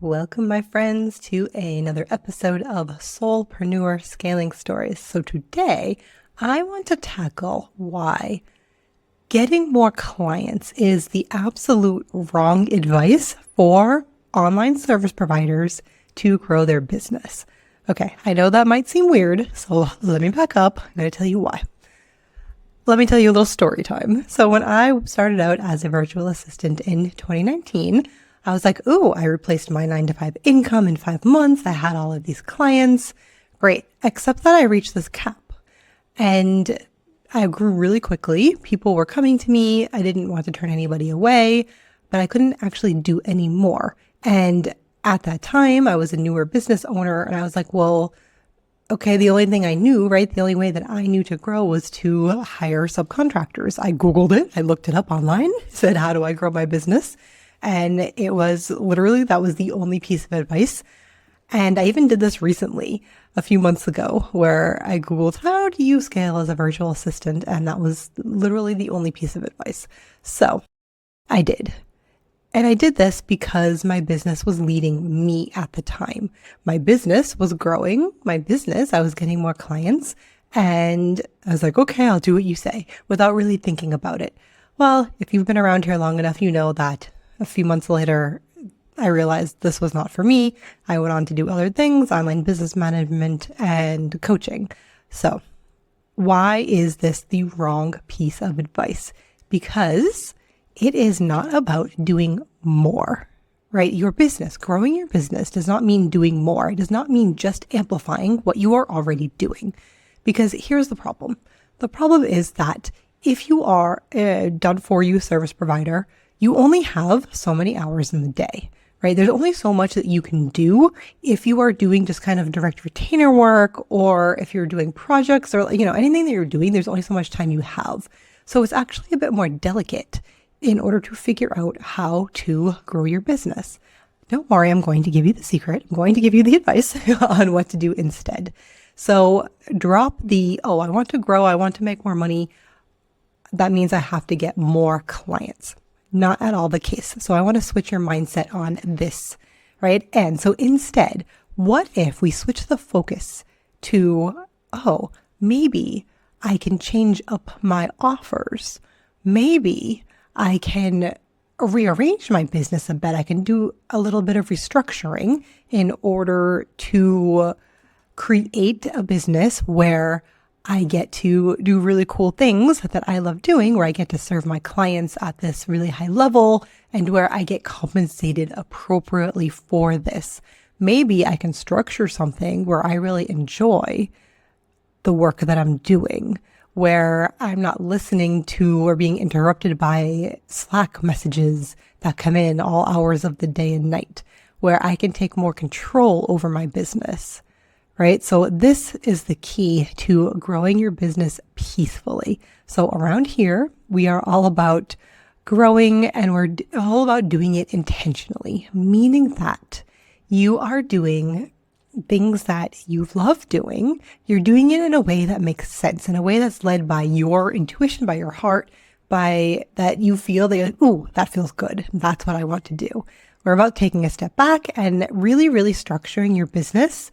Welcome, my friends, to another episode of Soulpreneur Scaling Stories. So today, I want to tackle why getting more clients is the absolute wrong advice for online service providers to grow their business. Okay, I know that might seem weird, so let me back up. I'm going to tell you why. Let me tell you a little story time. So when I started out as a virtual assistant in 2019, I was like, ooh, I replaced my 9-to-5 income in 5 months. I had all of these clients. Great. Except that I reached this cap and I grew really quickly. People were coming to me. I didn't want to turn anybody away, but I couldn't actually do any more. And at that time, I was a newer business owner and I was like, well, okay, the only thing I knew, right? The only way that I knew to grow was to hire subcontractors. I Googled it. I looked it up online, said, how do I grow my business? And it was literally, that was the only piece of advice. And I even did this recently, a few months ago, where I Googled, how do you scale as a virtual assistant? And that was literally the only piece of advice. So I did. And I did this because my business was leading me at the time. My business was growing. I was getting more clients. And I was like, okay, I'll do what you say without really thinking about it. Well, if you've been around here long enough, you know that a few months later, I realized this was not for me. I went on to do other things, online business management and coaching. So why is this the wrong piece of advice? Because it is not about doing more, right? Your business, growing your business does not mean doing more. It does not mean just amplifying what you are already doing. Because here's the problem. The problem is that if you are a done-for-you service provider, you only have so many hours in the day, right? There's only so much that you can do if you are doing just kind of direct retainer work, or if you're doing projects or, anything that you're doing, there's only so much time you have. So it's actually a bit more delicate in order to figure out how to grow your business. Don't worry, I'm going to give you the secret. I'm going to give you the advice on what to do instead. So drop the, oh, I want to grow, I want to make more money. That means I have to get more clients. Not at all the case. So I want to switch your mindset on this, right? And so instead, what if we switch the focus to, oh, maybe I can change up my offers. Maybe I can rearrange my business a bit. I can do a little bit of restructuring in order to create a business where I get to do really cool things that I love doing, where I get to serve my clients at this really high level and where I get compensated appropriately for this. Maybe I can structure something where I really enjoy the work that I'm doing, where I'm not listening to or being interrupted by Slack messages that come in all hours of the day and night, where I can take more control over my business. Right? So this is the key to growing your business peacefully. So around here, we are all about growing and we're all about doing it intentionally, meaning that you are doing things that you love doing. You're doing it in a way that makes sense, in a way that's led by your intuition, by your heart, by that you feel that you're like, ooh, that feels good. That's what I want to do. We're about taking a step back and really, really structuring your business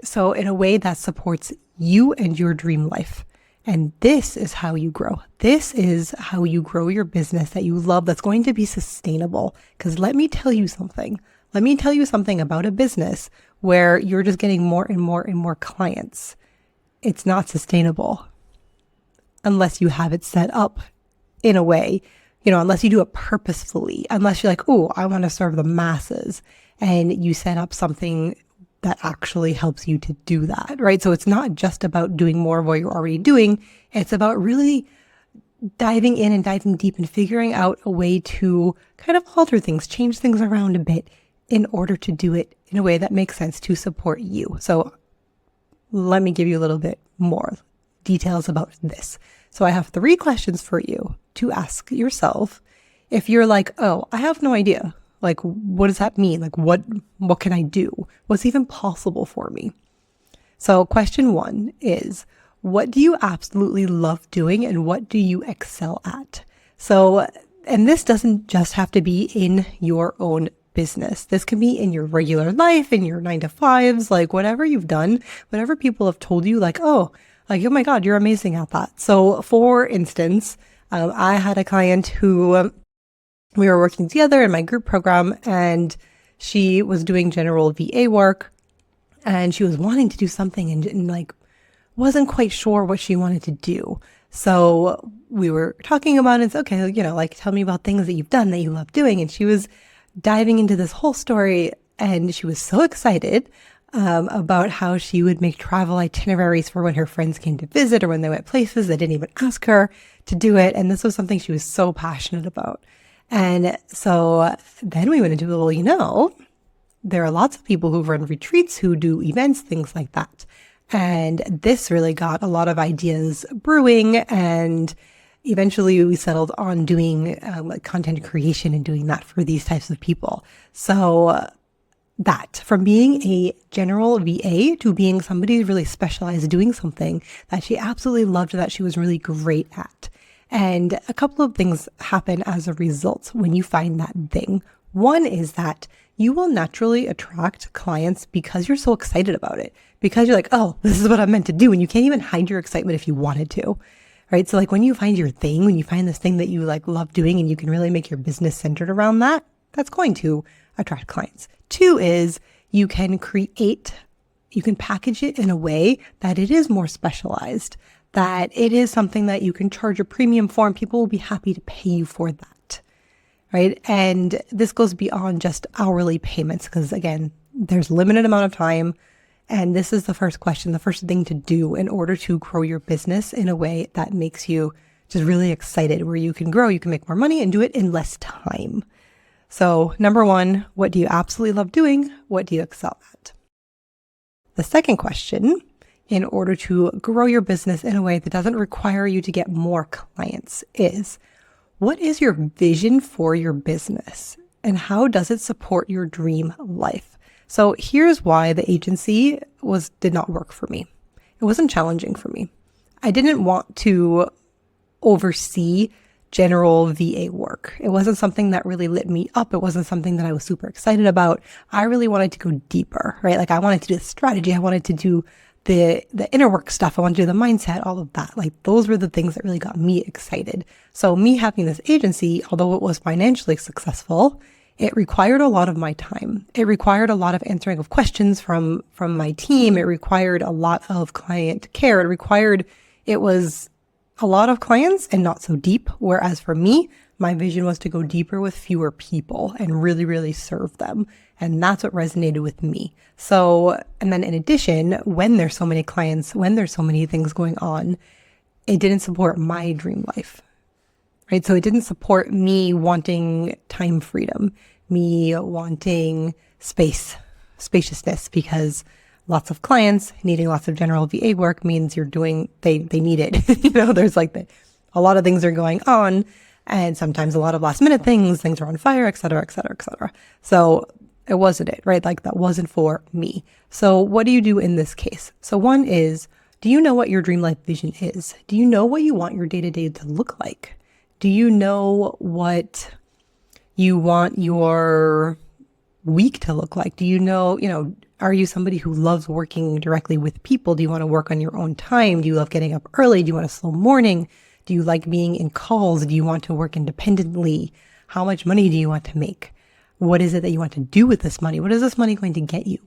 so in a way that supports you and your dream life. And this is how you grow. This is how you grow your business that you love, that's going to be sustainable. Because let me tell you something. Let me tell you something about a business where you're just getting more and more and more clients. It's not sustainable unless you have it set up in a way, unless you do it purposefully, unless you're like, oh, I want to serve the masses, and you set up something that actually helps you to do that, right? So it's not just about doing more of what you're already doing. It's about really diving in and diving deep and figuring out a way to kind of alter things, change things around a bit in order to do it in a way that makes sense to support you. So let me give you a little bit more details about this. So I have 3 questions for you to ask yourself if you're like, oh, I have no idea. Like, what does that mean? Like, what can I do? What's even possible for me? So question 1 is, what do you absolutely love doing and what do you excel at? So, and this doesn't just have to be in your own business. This can be in your regular life, in your 9 to 5s, like whatever you've done, whatever people have told you, like, oh my God, you're amazing at that. So for instance, I had a client who we were working together in my group program, and she was doing general VA work, and she was wanting to do something and like wasn't quite sure what she wanted to do. So we were talking about it. It's okay, like tell me about things that you've done that you love doing. And she was diving into this whole story, and she was so excited about how she would make travel itineraries for when her friends came to visit or when they went places. They didn't even ask her to do it. And this was something she was so passionate about. And so then we went into, well, there are lots of people who run retreats, who do events, things like that. And this really got a lot of ideas brewing. And eventually we settled on doing content creation and doing that for these types of people. So that from being a general VA to being somebody who really specialized doing something that she absolutely loved, that she was really great at. And a couple of things happen as a result when you find that thing. One is that you will naturally attract clients because you're so excited about it, because you're like, oh, this is what I'm meant to do. And you can't even hide your excitement if you wanted to, right? So like when you find your thing, when you find this thing that you like love doing and you can really make your business centered around that, that's going to attract clients. Two is you can package it in a way that it is more specialized, that it is something that you can charge a premium for, and people will be happy to pay you for that, right? And this goes beyond just hourly payments, because again, there's a limited amount of time. And this is the first question, the first thing to do in order to grow your business in a way that makes you just really excited, where you can grow, you can make more money and do it in less time. So number one, what do you absolutely love doing? What do you excel at? The second question, in order to grow your business in a way that doesn't require you to get more clients, is what is your vision for your business and how does it support your dream life? So here's why the agency did not work for me. It wasn't challenging for me. I didn't want to oversee general VA work. It wasn't something that really lit me up. It wasn't something that I was super excited about. I really wanted to go deeper, right? Like I wanted to do the strategy. I wanted to do the inner work stuff. I wanted to do the mindset, all of that. Like those were the things that really got me excited. So me having this agency, although it was financially successful, it required a lot of my time. It required a lot of answering of questions from my team. It required a lot of client care. It was a lot of clients and not so deep. Whereas for me, my vision was to go deeper with fewer people and really, really serve them. And that's what resonated with me. So, and then in addition, when there's so many clients, when there's so many things going on, it didn't support my dream life, right? So it didn't support me wanting time freedom, me wanting spaciousness, because lots of clients needing lots of general VA work means they need it. There's like a lot of things are going on, and sometimes a lot of last minute things are on fire, et cetera, et cetera, et cetera. So it wasn't it, right? Like that wasn't for me. So what do you do in this case? So one is, do you know what your dream life vision is? Do you know what you want your day-to-day to look like? Do you know what you want your week to look like? Do you know, are you somebody who loves working directly with people? Do you want to work on your own time? Do you love getting up early? Do you want a slow morning? Do you like being in calls? Do you want to work independently? How much money do you want to make? What is it that you want to do with this money? What is this money going to get you?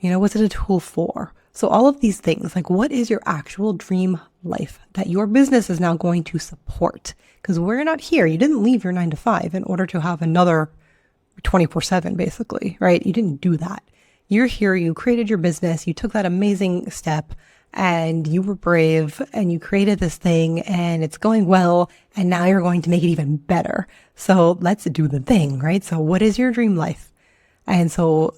What's it a tool for? So all of these things, like what is your actual dream life that your business is now going to support? Because we're not here. You didn't leave your 9 to 5 in order to have another 24/7, basically, right? You didn't do that. You're here. You created your business. You took that amazing step and you were brave and you created this thing and it's going well. And now you're going to make it even better. So let's do the thing, right? So what is your dream life? And so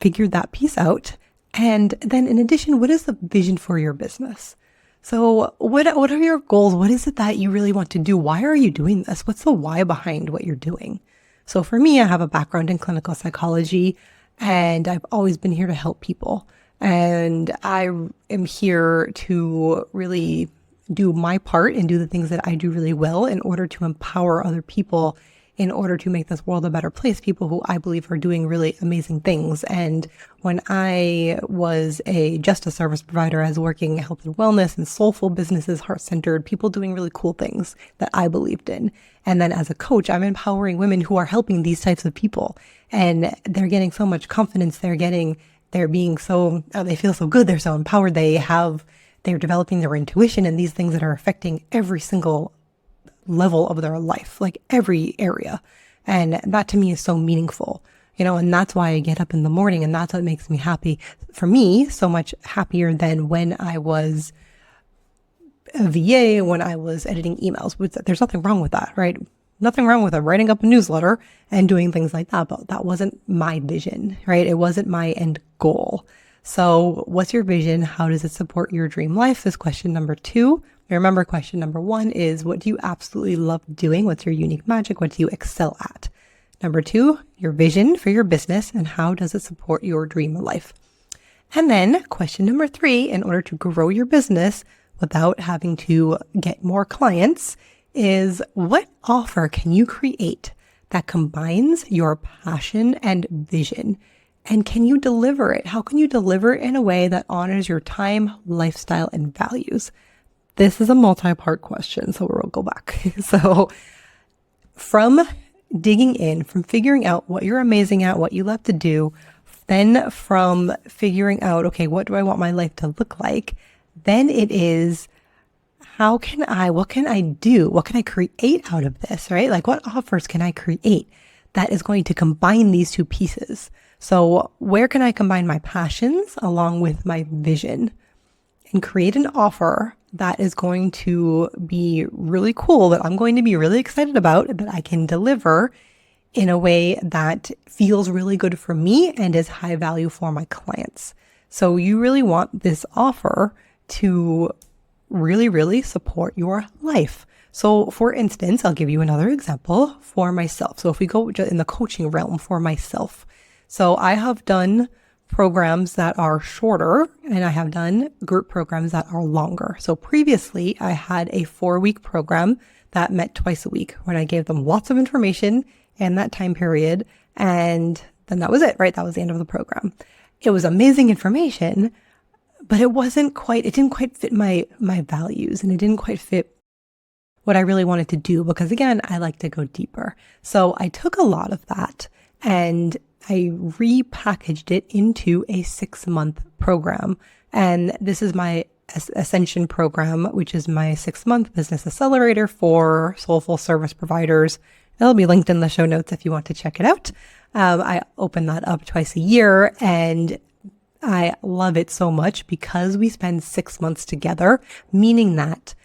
figure that piece out. And then in addition, what is the vision for your business? So what are your goals? What is it that you really want to do? Why are you doing this? What's the why behind what you're doing? So for me, I have a background in clinical psychology and I've always been here to help people. And I am here to really do my part and do the things that I do really well in order to empower other people in order to make this world a better place, people who I believe are doing really amazing things. And when I was just a service provider, I was working health and wellness and soulful businesses, heart-centered, people doing really cool things that I believed in. And then as a coach, I'm empowering women who are helping these types of people. And they're getting so much confidence. They feel so good. They're so empowered. They're developing their intuition and these things that are affecting every single level of their life, like every area. And that to me is so meaningful, and that's why I get up in the morning, and that's what makes me happy. For me, so much happier than when I was a VA, when I was editing emails. There's nothing wrong with that, right? Nothing wrong with writing up a newsletter and doing things like that, but that wasn't my vision, right? It wasn't my end goal. So what's your vision? How does it support your dream life? Is question number 2. Remember, question number 1 is, what do you absolutely love doing? What's your unique magic? What do you excel at? Number 2, your vision for your business, and how does it support your dream life? And then question number 3, in order to grow your business without having to get more clients, is what offer can you create that combines your passion and vision? And can you deliver it? How can you deliver it in a way that honors your time, lifestyle, and values? This is a multi-part question, so we'll go back. So from digging in, from figuring out what you're amazing at, what you love to do, then from figuring out, okay, what do I want my life to look like? Then it is, what can I do? What can I create out of this, right? Like, what offers can I create that is going to combine these two pieces? So where can I combine my passions along with my vision and create an offer that is going to be really cool, that I'm going to be really excited about, that I can deliver in a way that feels really good for me and is high value for my clients. So you really want this offer to really, really support your life. So for instance, I'll give you another example for myself. So if we go in the coaching realm for myself. So I have done programs that are shorter, and I have done group programs that are longer. So previously I had a 4-week program that met twice a week, when I gave them lots of information in that time period. And then that was it, right? That was the end of the program. It was amazing information, but it didn't quite fit my values, and it didn't quite fit what I really wanted to do, because again, I like to go deeper. So I took a lot of that and I repackaged it into a 6-month program. And this is my Ascension program, which is my 6-month business accelerator for soulful service providers. It'll be linked in the show notes if you want to check it out. I open that up twice a year, and I love it so much because we spend 6 months together, meaning that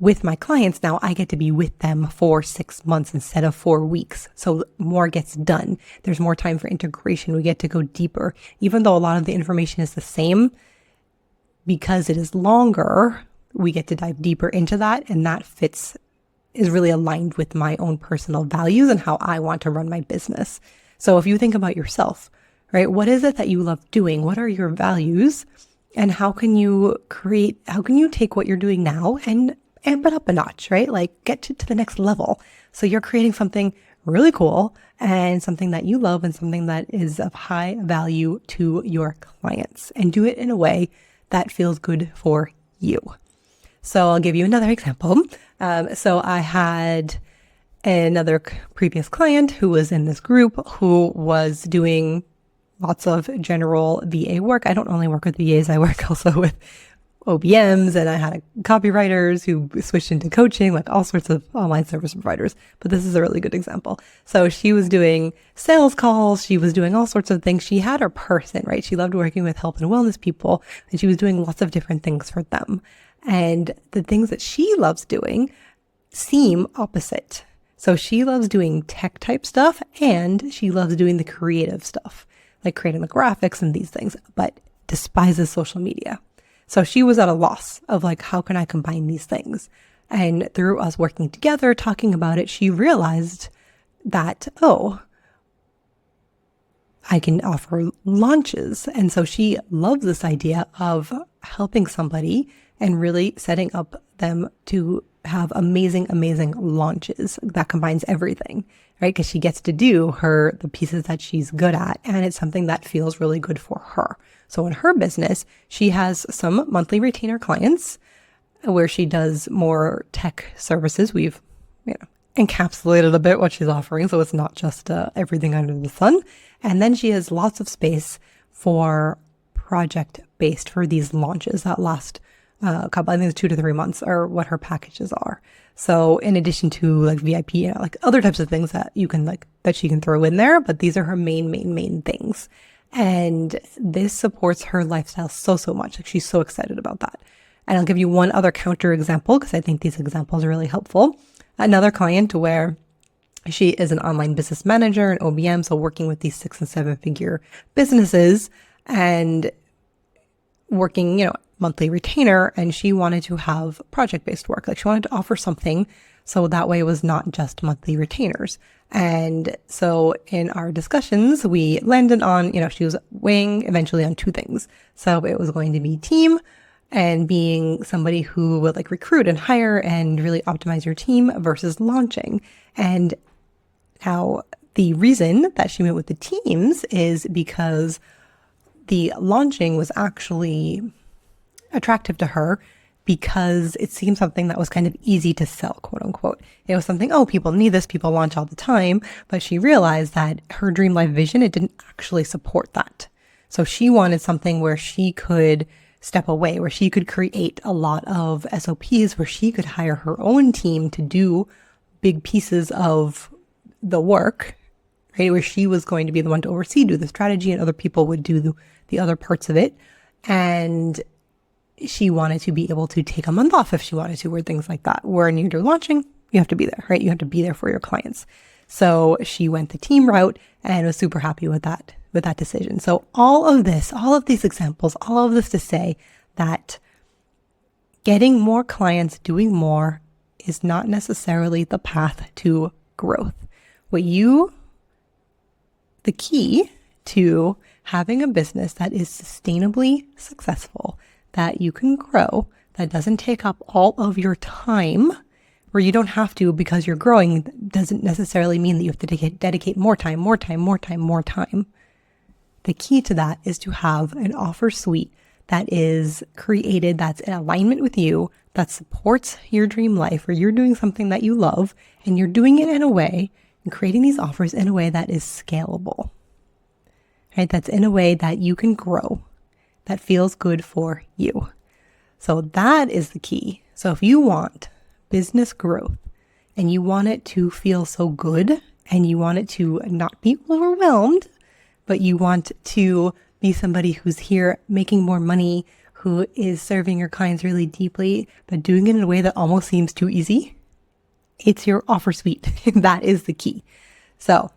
with my clients now, I get to be with them for 6 months instead of 4 weeks. So more gets done. There's more time for integration. We get to go deeper. Even though a lot of the information is the same, because it is longer, we get to dive deeper into that. And that is really aligned with my own personal values and how I want to run my business. So if you think about yourself, right? What is it that you love doing? What are your values? And how can you take what you're doing now and amp it up a notch, right? Like get to the next level. So you're creating something really cool and something that you love and something that is of high value to your clients, and do it in a way that feels good for you. So I'll give you another example. So I had another previous client who was in this group who was doing lots of general VA work. I don't only work with VAs, I work also with OBMs, and I had copywriters who switched into coaching, like all sorts of online service providers. But this is a really good example. So she was doing sales calls. She was doing all sorts of things. She had her person, right? She loved working with health and wellness people, and she was doing lots of different things for them. And the things that she loves doing seem opposite. So she loves doing tech type stuff, and she loves doing the creative stuff, like creating the graphics and these things, but despises social media. So she was at a loss of like, how can I combine these things? And through us working together, talking about it, she realized that, I can offer launches. And so she loves this idea of helping somebody and really setting up them to have amazing, amazing launches that combines everything, right? Because she gets to do the pieces that she's good at, and it's something that feels really good for her. So in her business, she has some monthly retainer clients where she does more tech services. We've, encapsulated a bit what she's offering, so it's not just everything under the sun. And then she has lots of space for project-based for these launches that last a couple, I think it's 2 to 3 months are what her packages are. So in addition to like VIP, like other types of things that you can that she can throw in there, but these are her main things. And this supports her lifestyle so much. Like she's so excited about that. And I'll give you one other counter example because I think these examples are really helpful. Another client where she is an online business manager, an OBM, so working with these 6 and 7 figure businesses and working, monthly retainer, and she wanted to have project-based work. Like she wanted to offer something so that way it was not just monthly retainers. And so in our discussions, we landed on, she was weighing eventually on 2 things. So it was going to be team and being somebody who would like recruit and hire and really optimize your team versus launching. And now the reason that she went with the teams is because the launching was actually attractive to her because it seemed something that was kind of easy to sell, quote unquote. It was something, people need this, people launch all the time. But she realized that her dream life vision, it didn't actually support that. So she wanted something where she could step away, where she could create a lot of SOPs, where she could hire her own team to do big pieces of the work, right? Where she was going to be the one to oversee, do the strategy, and other people would do the other parts of it. And she wanted to be able to take a month off if she wanted to, or things like that. Where when you're launching, you have to be there, right? You have to be there for your clients. So she went the team route and was super happy with that decision. So all of these examples, all of this to say that getting more clients, doing more is not necessarily the path to growth. The key to having a business that is sustainably successful, that you can grow, that doesn't take up all of your time, where you don't have to because you're growing, doesn't necessarily mean that you have to dedicate more time. The key to that is to have an offer suite that is created, that's in alignment with you, that supports your dream life, where you're doing something that you love and you're doing it in a way and creating these offers in a way that is scalable, right? That's in a way that you can grow, that feels good for you. So that is the key. So if you want business growth and you want it to feel so good and you want it to not be overwhelmed, but you want to be somebody who's here making more money, who is serving your clients really deeply, but doing it in a way that almost seems too easy, it's your offer suite. That is the key. So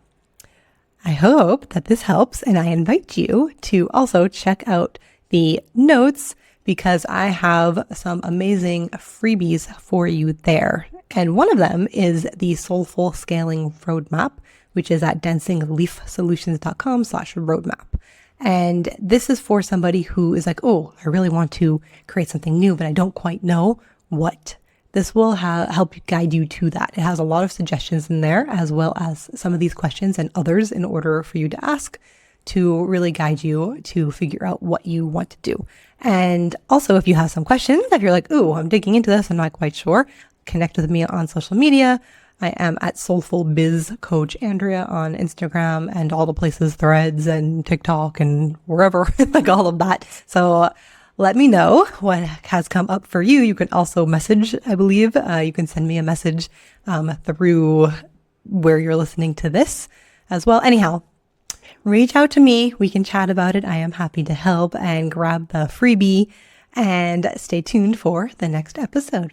I hope that this helps, and I invite you to also check out the notes because I have some amazing freebies for you there. And one of them is the Soulful Scaling Roadmap, which is at dancingleafsolutions.com/roadmap. And this is for somebody who is like, I really want to create something new, but I don't quite know what. This will help guide you to that. It has a lot of suggestions in there, as well as some of these questions and others in order for you to ask to really guide you to figure out what you want to do. And also, if you have some questions, if you're like, I'm digging into this, I'm not quite sure, connect with me on social media. I am at Soulful Biz Coach Andrea on Instagram and all the places, Threads and TikTok and wherever, like all of that. So let me know what has come up for you. You can also message, I believe. You can send me a message through where you're listening to this as well. Anyhow, reach out to me. We can chat about it. I am happy to help, and grab the freebie and stay tuned for the next episode.